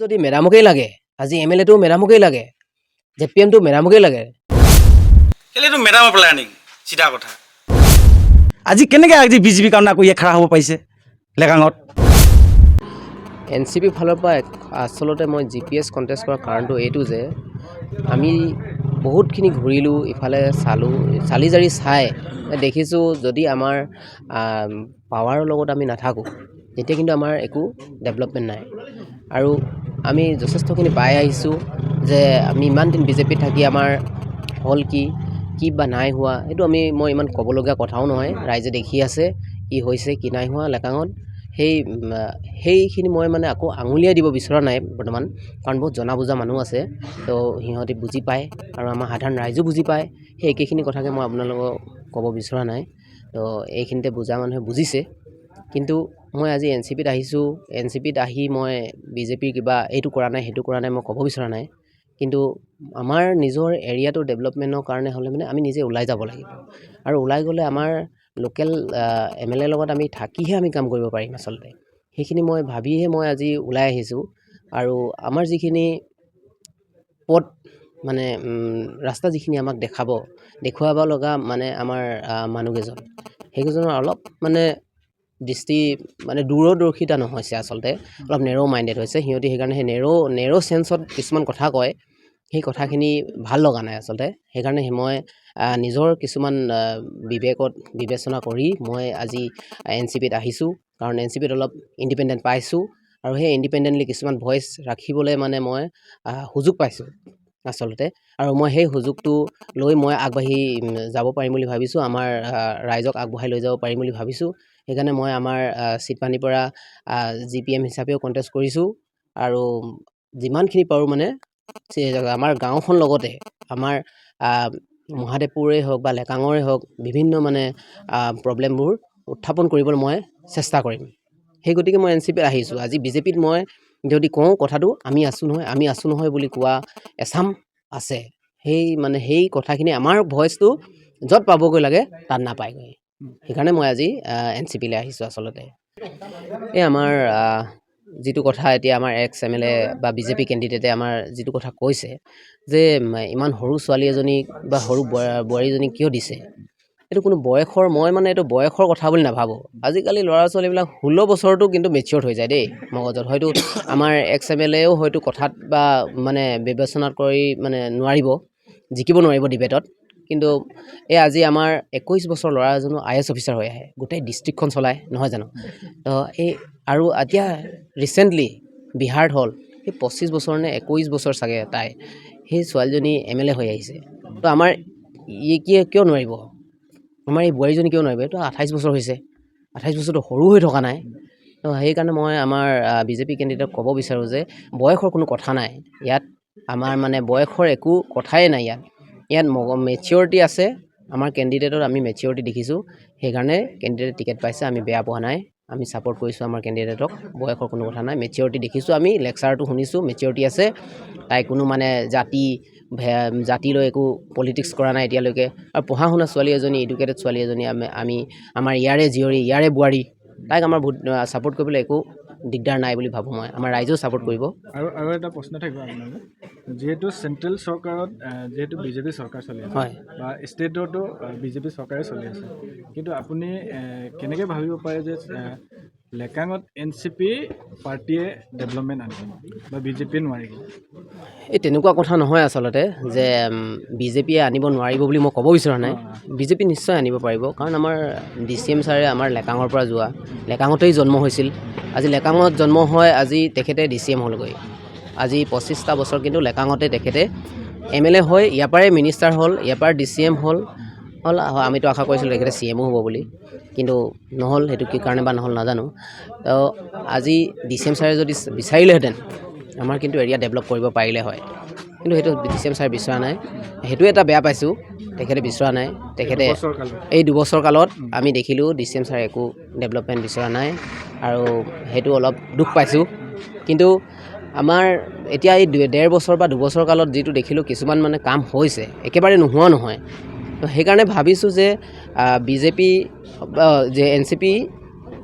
যদি মেৰামুকেই লাগে, আজি এম.এল.এটো মেৰামুকেই লাগে, জে.পি.এমটো মেৰামুকেই লাগে। কেলেতো মেডামৰ প্লেনিং চিধা কথা। আজি কেনেকৈ আজি বিজেপিৰ কাৰণে আকৌ খাৰা হ'ব পাৰিছে লেকাঙত? এন.চি.পি ফালৰ পৰা আচলতে মই GPS কণ্টেষ্ট কৰাৰ কাৰণটো এইটো যে আমি বহুতখিনি ঘূৰিলোঁ, ইফালে চালি জাৰি চাই দেখিছোঁ যদি আমাৰ পাৱাৰৰ লগত আমি নাথাকোঁ তেতিয়া কিন্তু আমাৰ একো ডেভেলপমেণ্ট নাই। আৰু আমি যথেষ্টখিনি পাই আহিছোঁ যে আমি ইমান দিন বিজেপিত থাকি আমাৰ হ'ল কি বা নাই হোৱা সেইটো মই ইমান ক'বলগীয়া কথাও নহয়, ৰাইজে দেখি আছে কি হৈছে কি নাই হোৱা লেকাঙত। সেইখিনি মই মানে আকৌ আঙুলিয়াই দিব বিচৰা নাই বৰ্তমান, কাৰণ বহুত জনা বুজা মানুহ আছে, তো সিহঁতি বুজি পায় আৰু আমাৰ সাধাৰণ ৰাইজো বুজি পায়। সেই একেখিনি কথাকে মই আপোনালোকক ক'ব বিচৰা নাই, তো এইখিনিতে বুজা মানুহে বুজিছে। কিন্তু মই আজি এন.চি.পিত আহিছোঁ, এন.চি.পিত আহি মই বিজেপিৰ কিবা এইটো কৰা নাই সেইটো কৰা নাই মই ক'ব বিচৰা নাই। কিন্তু আমাৰ নিজৰ এৰিয়াটোৰ ডেভেলপমেণ্টৰ কাৰণে হ'লে মানে আমি নিজে ওলাই যাব লাগিব, আৰু ওলাই গ'লে আমাৰ লোকেল এম.এল.এৰ লগত আমি থাকিহে আমি কাম কৰিব পাৰিম আচলতে। সেইখিনি মই ভাবিহে মই আজি ওলাই আহিছোঁ। আৰু আমাৰ যিখিনি পথ মানে ৰাস্তা যিখিনি আমাক দেখুৱাব লগা মানে আমাৰ মানুহকেইজন, সেইকেইজনৰ অলপ মানে দৃষ্টি মানে দূৰদৰ্শিতা নহৈছে আচলতে, অলপ নেৰ' মাইণ্ডেড হৈছে সিহঁতি। সেইকাৰণে সেই নেৰ' চেন্সত কিছুমান কথা কয়, সেই কথাখিনি ভাল লগা নাই আচলতে। সেইকাৰণে মই নিজৰ কিছুমান বিবেকত বিবেচনা কৰি মই আজি এন.চি.পিত আহিছোঁ, কাৰণ এন.চি.পিত অলপ ইণ্ডিপেণ্ডেণ্ট পাইছোঁ, আৰু সেই ইণ্ডিপেণ্ডেণ্টলি কিছুমান ভইচ ৰাখিবলৈ মানে মই সুযোগ পাইছোঁ আচলতে। আৰু মই সেই সুযোগটো লৈ মই আগবাঢ়ি যাব পাৰিম বুলি ভাবিছোঁ, আমাৰ ৰাইজক আগবঢ়াই লৈ যাব পাৰিম বুলি ভাবিছোঁ। সেইকাৰণে মই আমাৰ চিটপানীৰ পৰা G.P.M হিচাপেও কণ্টেষ্ট কৰিছোঁ, আৰু যিমানখিনি পাৰোঁ মানে আমাৰ গাঁওখন লগতে আমাৰ মহাদেৱপুৰেই হওক বা লেকাঙৰে হওক বিভিন্ন মানে প্ৰব্লেমবোৰ উত্থাপন কৰিবলৈ মই চেষ্টা কৰিম। সেই গতিকে মই এন.চি.পিত আহিছোঁ। আজি বিজেপিত মই যদি কওঁ কথাটো আমি আছোঁ নহয় বুলি কোৱা এচাম আছে, সেই কথাখিনি আমাৰ ভইচটো য'ত পাবগৈ লাগে তাত নাপায়গৈ। সেইকাৰণে মই আজি এন.চি.পিলৈ আহিছোঁ আচলতে। এই আমাৰ যিটো কথা এতিয়া আমাৰ এক্স এম.এল.এ বা বিজেপি কেণ্ডিডেটে আমাৰ যিটো কথা কৈছে যে ইমান সৰু ছোৱালী এজনীক বা সৰু বোৱাৰীজনীক কিয় দিছে, এইটো কোনো বয়সৰ, মই মানে এইটো বয়সৰ কথা বুলি নাভাবোঁ। আজিকালি ল'ৰা ছোৱালীবিলাক 16 বছৰতো কিন্তু মেচিয়ৰ্ড হৈ যায় দেই মগজত। হয়তো আমাৰ এক্স এম.এল.এও হয়তো কথাত বা মানে বিবেচনা কৰি মানে জিকিব নোৱাৰিব ডিবেটত, কিন্তু এই আজি আমাৰ 21 বছৰ ল'ৰা এজনো IAS অফিচাৰ হৈ আহে, গোটেই ডিষ্ট্ৰিক্টখন চলায় নহয় জানো। তো আৰু এতিয়া ৰিচেণ্টলি বিহাৰত হ'ল সেই 25 বছৰ নে 21 বছৰ চাগে তাই, সেই ছোৱালীজনী M.L.A হৈ আহিছে। তো আমাৰ কিয় নোৱাৰিব, আমাৰ এই বোৱাৰীজনী কিয় নোৱাৰিব? এইটো 28 বছৰ হৈছে, 28 বছৰটো সৰু হৈ থকা নাই। তো সেইকাৰণে মই আমাৰ বিজেপি কেণ্ডিডেটক ক'ব বিচাৰোঁ যে বয়সৰ কোনো কথা নাই ইয়াত, আমাৰ মানে বয়সৰ একো কথাই নাই ইয়াত মেচিয়ৰিটি আছে। আমাৰ কেণ্ডিডেটত আমি মেচিয়ৰিটি দেখিছোঁ, সেইকাৰণে কেণ্ডিডেট টিকেট পাইছে, আমি বেয়া পোৱা নাই, আমি ছাপোৰ্ট কৰিছোঁ আমাৰ কেণ্ডিডেটক। বয়সৰ কোনো কথা নাই, মেচিয়ৰিটি দেখিছোঁ, আমি লেকচাৰটো শুনিছোঁ, মেচিয়ৰিটি আছে। তাই কোনো মানে জাতিলৈ একো পলিটিক্স কৰা নাই এতিয়ালৈকে, আৰু পঢ়া শুনা ছোৱালী এজনী, এডুকেটেড ছোৱালী এজনী, আমাৰ ইয়াৰে জীয়ৰী, ইয়াৰে বোৱাৰী, তাইক আমাৰ ছাপোৰ্ট কৰিবলৈ একো দিগদাৰ নাই বুলি ভাবোঁ মই। আমাৰ ৰাইজেও ছাপোৰ্ট কৰিব। আৰু এটা প্ৰশ্ন থাকিব আপোনালোকে, যিহেতু চেণ্ট্ৰেল চৰকাৰত যিহেতু বিজেপি চৰকাৰ চলি আছে, হয়, বা ষ্টেটতো বিজেপি চৰকাৰে চলি আছে, কিন্তু আপুনি কেনেকৈ ভাবিব পাৰে যে লেকাঙত এন.চি.পি পাৰ্টীয়ে ডেভেলপমেণ্ট আনিব বা বিজেপিয়ে নোৱাৰিব? এই তেনেকুৱা কথা নহয় আচলতে, যে বিজেপিয়ে আনিব নোৱাৰিব বুলি মই ক'ব বিচৰা নাই। বিজেপি নিশ্চয় আনিব পাৰিব, কাৰণ আমাৰ DCM ছাৰে আমাৰ লেকাঙৰ পৰা যোৱা, লেকাঙতেই জন্ম হৈছিল। আজি লেকাঙত জন্ম হয় আজি তেখেতে DCM হ'লগৈ। আজি 25টা বছৰ কিন্তু লেকাঙতে তেখেতে M.L.A হৈ ইয়াৰ পৰাই মিনিষ্টাৰ হ'ল, ইয়াৰ পৰা DCM হ'ল। আমিতো আশা কৰিছিলোঁ তেখেতে CM হ'ব বুলি, কিন্তু নহ'ল, সেইটো কি কাৰণে বা নহ'ল নাজানো। তো আজি DCM ছাৰে যদি বিচাৰিলেহেঁতেন আমাৰ কিন্তু এৰিয়া ডেভেলপ কৰিব পাৰিলে হয়, কিন্তু সেইটো DCM ছাৰে বিচৰা নাই। সেইটোৱে এটা বেয়া পাইছোঁ, তেখেতে বিচৰা নাই। তেখেতে এই দুবছৰ কালত আমি দেখিলোঁ DCM ছাৰে একো ডেভেলপমেণ্ট বিচৰা নাই, আৰু সেইটো অলপ দুখ পাইছোঁ। কিন্তু আমাৰ এতিয়া এই 1.5 বছৰ বা 2 বছৰ কালত যিটো দেখিলোঁ কিছুমান মানে কাম হৈছে, একেবাৰে নোহোৱা নহয়। তো সেইকাৰণে ভাবিছোঁ যে বিজেপি যে এন.চি.পি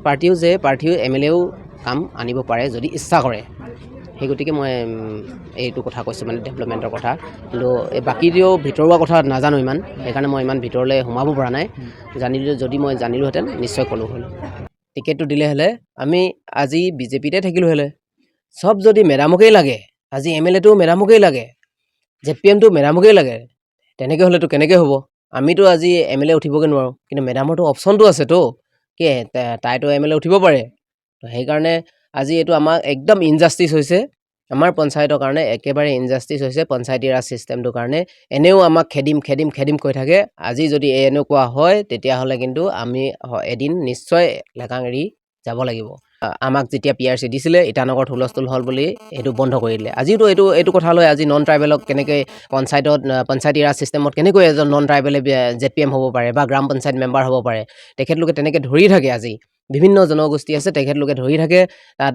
পাৰ্টীও M.L.A ও কাম আনিব পাৰে যদি ইচ্ছা কৰে। সেই গতিকে মই এইটো কথা কৈছোঁ মানে ডেভেলপমেণ্টৰ কথা। কিন্তু এই বাকীও ভিতৰুৱা কথা নাজানো ইমান, সেইকাৰণে মই ইমান ভিতৰলৈ সোমাব পৰা নাই। জানিলোঁ যদি মই জানিলোহেঁতেন নিশ্চয় ক'লোঁ হ'ল। টিকেটটো দিলে হ'লে আমি আজি বিজেপিতে থাকিলোঁ হ'লে। চব যদি মেডামকেই লাগে, আজি MLAটো মেডামকেই লাগে, ZPMটো মেডামকেই লাগে, তেনেকৈ হ'লেতো কেনেকৈ হ'ব? আমিতো আজি MLA উঠিবগৈ নোৱাৰোঁ, কিন্তু মেডামৰতো অপশ্যনটো আছেতো, কি তাইতো MLA উঠিব পাৰে। তো সেইকাৰণে আজি এইটো আমাক একদম ইনজাষ্টিছ হৈছে, আমাৰ পঞ্চায়তৰ কাৰণে একেবাৰে ইনজাষ্টিছ হৈছে পঞ্চায়তী ৰাজ ছিষ্টেমটোৰ কাৰণে। এনেও আমাক খেদিম কৈ থাকে। আজি যদি এনেকুৱা হয় তেতিয়াহ'লে কিন্তু আমি এদিন নিশ্চয় লেকাং এৰি যাব লাগিব। আমাক যেতিয়া PRC দিছিলে ইটানগৰত হুলস্থুল হ'ল বুলি এইটো বন্ধ কৰি দিলে। আজিওতো এইটো কথা লৈ আজি নন ট্ৰাইবেলক কেনেকৈ পঞ্চায়তী ৰাজ ছিষ্টেমত কেনেকৈ এজন নন ট্ৰাইবেলে ZPM হ'ব পাৰে বা গ্ৰাম পঞ্চায়ত মেম্বাৰ হ'ব পাৰে, তেখেতলোকে তেনেকৈ ধৰি থাকে। আজি বিভিন্ন জনগোষ্ঠী আছে, তেখেতলোকে ধৰি থাকে। তাত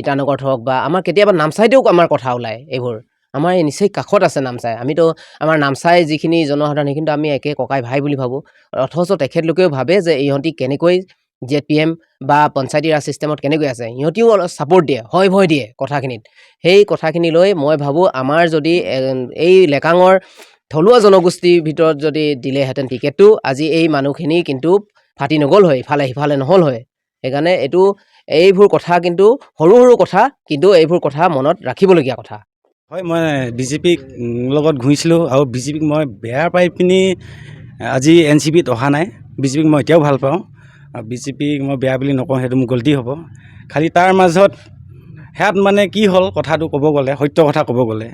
ইটানগৰত হওক বা আমাৰ কেতিয়াবা নামচাইতেও আমাৰ কথা ওলায়। এইবোৰ আমাৰ এই নিচেই কাষত আছে নামচাই। আমিতো আমাৰ নামচাই যিখিনি জনসাধাৰণ সেইখিনিতো আমি একে ককাই ভাই বুলি ভাবোঁ, অথচ তেখেতলোকেও ভাবে যে ইহঁতি কেনেকৈ ZPM বা পঞ্চায়তী ৰাজ ছিষ্টেমত কেনেকৈ আছে, সিহঁতিও অলপ ছাপৰ্ট দিয়ে, ভয় দিয়ে কথাখিনিত। সেই কথাখিনি লৈ মই ভাবোঁ আমাৰ যদি এই লেকাঙৰ থলুৱা জনগোষ্ঠীৰ ভিতৰত যদি দিলেহেঁতেন টিকেটটো, আজি এই মানুহখিনি কিন্তু ফাটি নগ'ল হয়, ইফালে সিফালে নহ'ল হয়। সেইকাৰণে এইবোৰ কথা কিন্তু সৰু কথা, কিন্তু এইবোৰ কথা মনত ৰাখিবলগীয়া কথা। হয়, মই বিজেপিক লগত ঘূৰিছিলোঁ আৰু বিজেপিক মই বেয়া পাই পিনি আজি NCPত অহা নাই। বিজেপিক মই এতিয়াও ভাল পাওঁ, আৰু বিজেপিক মই বেয়া বুলি নকওঁ, সেইটো মোৰ গল্টি হ'ব। খালি তাৰ মাজত সেয়াত মানে কি হ'ল কথাটো ক'ব গ'লে, সত্য কথা ক'ব গ'লে,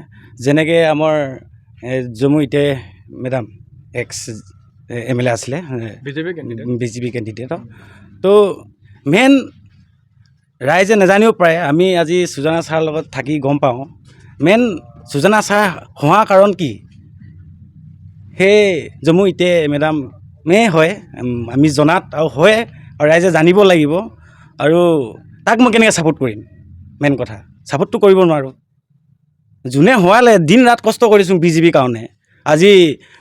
যেনেকৈ আমাৰ জমুইতে মেডাম এক্স MLA আছিলে, বিজেপি কেণ্ডিডেট। তো মেইন ৰাইজে নাজানিব পাৰে, আমি আজি সুজানা ছাৰৰ লগত থাকি গম পাওঁ, মেইন সুজানা ছাৰ হোৱাৰ কাৰণ কি, সেই জমুইতে মেডামেই হয় আমি জনাত, আৰু হয় আৰু ৰাইজে জানিব লাগিব। আৰু তাক মই কেনেকৈ ছাপোৰ্ট কৰিম? মেইন কথা ছাপোৰ্টটো কৰিব নোৱাৰোঁ। যোনে হোৱালে দিন ৰাত কষ্ট কৰিছোঁ বিজেপিৰ কাৰণে। আজি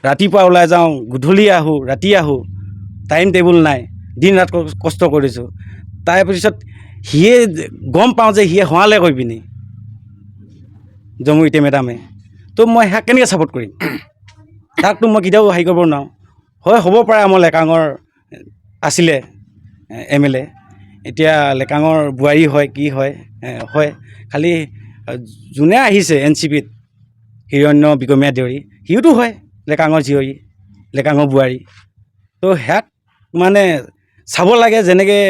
ৰাতিপুৱা ওলাই যাওঁ, গধূলি আহোঁ, ৰাতি আহোঁ, টাইম টেবুল নাই, দিন ৰাত কষ্ট কৰিছোঁ। তাৰপিছত সিয়ে গম পাওঁ যে সিয়ে হোৱালে কৈ পিনি জমুইতে মেডামে, তো মই সেয়া কেনেকৈ ছাপোৰ্ট কৰিম? তাকতো মই কেতিয়াও হেৰি কৰিব নোৱাৰোঁ। হয়, হ'ব পাৰে আমাৰ লেকাঙৰ আছিলে MLA, এতিয়া লেকাঙৰ বোৱাৰী হয় কি হয় হয়। খালি যোনে আহিছে NCPত, হিৰণ্য বিগমীয়া দেউৰী, সিওতো হয় লেকাঙৰ জীয়ৰী, লেকাঙৰ বোৱাৰী। তো সেয়াক মানে চাব লাগে। যেনেকৈ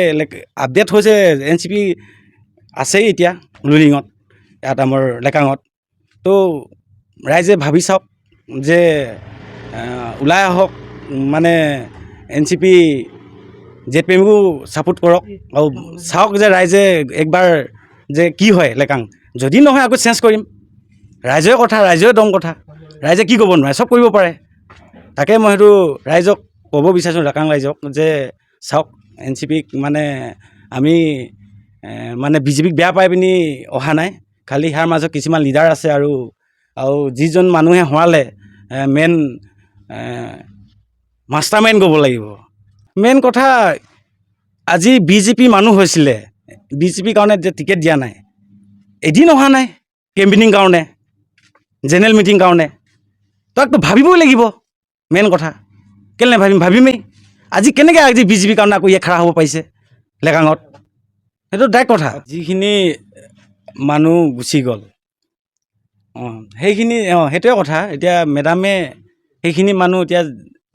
আপডেট হৈছে NCP আছেই এতিয়া ৰুলিঙত, ইয়াত আমাৰ লেকাঙত। তো ৰাইজে ভাবি চাওক যে ওলাই আহক, মানে NCP ZPMকো ছাপোৰ্ট কৰক, আৰু চাওক যে ৰাইজে একবাৰ যে কি হয় লেকাং। যদি নহয় আকৌ চেঞ্জ কৰিম। ৰাইজৰ কথা, ৰাইজৰ দম কথা, ৰাইজে কি ক'ব নোৱাৰে, চব কৰিব পাৰে। তাকে মই সেইটো ৰাইজক ক'ব বিচাৰিছোঁ, লেকাং ৰাইজক, যে চাওক NCPক মানে আমি মানে বিজেপিক বেয়া পাই পিনি অহা নাই। খালি ইয়াৰ মাজত কিছুমান লিডাৰ আছে, আৰু যিজন মানুহে হোৱালে মেইন মাষ্টাৰ মাইণ্ড ক'ব লাগিব। মেইন কথা আজি বিজেপি মানুহ হৈছিলে, বিজেপিৰ কাৰণে যে টিকেট দিয়া নাই, এদিন অহা নাই কেম্পেইনিং কাৰণে, জেনেৰেল মিটিং কাৰণে, তাকতো ভাবিবই লাগিব। মেইন কথা কেলৈ নাভাবিম, ভাবিমেই। আজি কেনেকৈ বিজেপিৰ কাৰণে আকৌ খাৰা হ'ব পাৰিছে লেকাঙত, সেইটো ডাইৰেক্ট কথা। যিখিনি মানুহ গুচি গ'ল, সেইখিনি সেইটোৱে কথা। এতিয়া মেডামে সেইখিনি মানুহ এতিয়া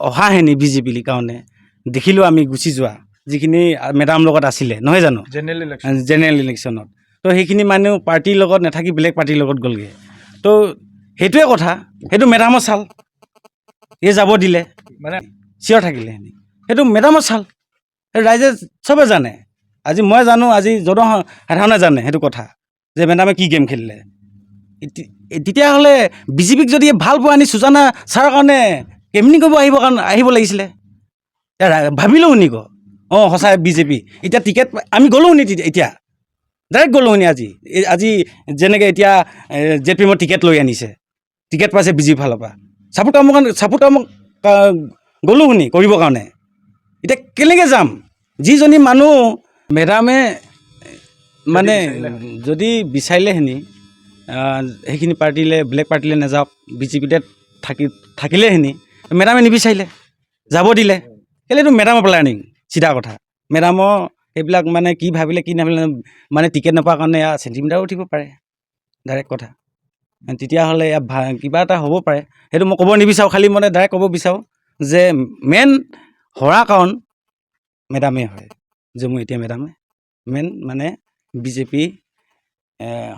অহাহেনি বিজেপিৰ কাৰণে দেখিলোঁ আমি গুচি যোৱা, যিখিনি মেডাম লগত আছিলে, নহয় জানো, জেনেৰেল ইলেকশ্যনত। তো সেইখিনি মানুহ পাৰ্টিৰ লগত নাথাকি বেলেগ পাৰ্টিৰ লগত গ'লগৈ। তো সেইটোৱে কথা, সেইটো মেডামৰ চাল। এই যাব দিলে মানে চিঞৰ থাকিলে, সেইটো মেডামৰ চাল। ৰাইজে চবে জানে, আজি মই জানো, আজি জনসাধাৰণে জানে সেইটো কথা, যে মেডামে কি গেম খেলিলে। তেতিয়াহ'লে বিজেপিক যদি ভাল পোৱা আনি সুজানা ছাৰৰ কাৰণে কেম্পেইনিং কৰিব আহিব লাগিছিলে। ভাবিলেও নিক সঁচাই বিজেপি এতিয়া টিকেট আমি গ'লোও নি, এতিয়া ডাইৰেক্ট গ'লোও নি। আজি যেনেকৈ এতিয়া ZPMৰ টিকেট লৈ আনিছে, টিকেট পাইছে বিজেপিৰ ফালৰ পৰা, ছাপোৰ্ট আমাক গ'লো শুনি কৰিবৰ কাৰণে। এতিয়া কেনেকৈ যাম? যিজনী মানুহ মেডামে মানে যদি বিচাৰিলেহেনি সেইখিনি পাৰ্টিলৈ বেলেগ পাৰ্টিলৈ নাযাওক বিজেপিতে থাকিলেখিনি মেডামে নিবিচাৰিলে যাব দিলে কেলৈতো মেডামৰ প্লেনিং চিধা কথা মেডামৰ এইবিলাক মানে কি ভাবিলে কি নাভাবিলে মানে টিকেট নাপাৰ কাৰণে ইয়াৰ চেণ্টিমিটাৰো উঠিব পাৰে ডাইৰেক্ট কথা তেতিয়াহ'লে ইয়াত কিবা এটা হ'ব পাৰে সেইটো মই ক'ব নিবিচাৰোঁ খালি মানে ডাইৰেক্ট ক'ব বিচাৰোঁ যে মেইন হৰা কাৰণ মেডামেই হয় যে মোৰ এতিয়া মেডামে মেইন মানে বিজেপি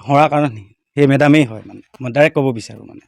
হৰা কাৰণ সেই মেডামেই হয় মানে মই ডাইৰেক্ট ক'ব বিচাৰোঁ মানে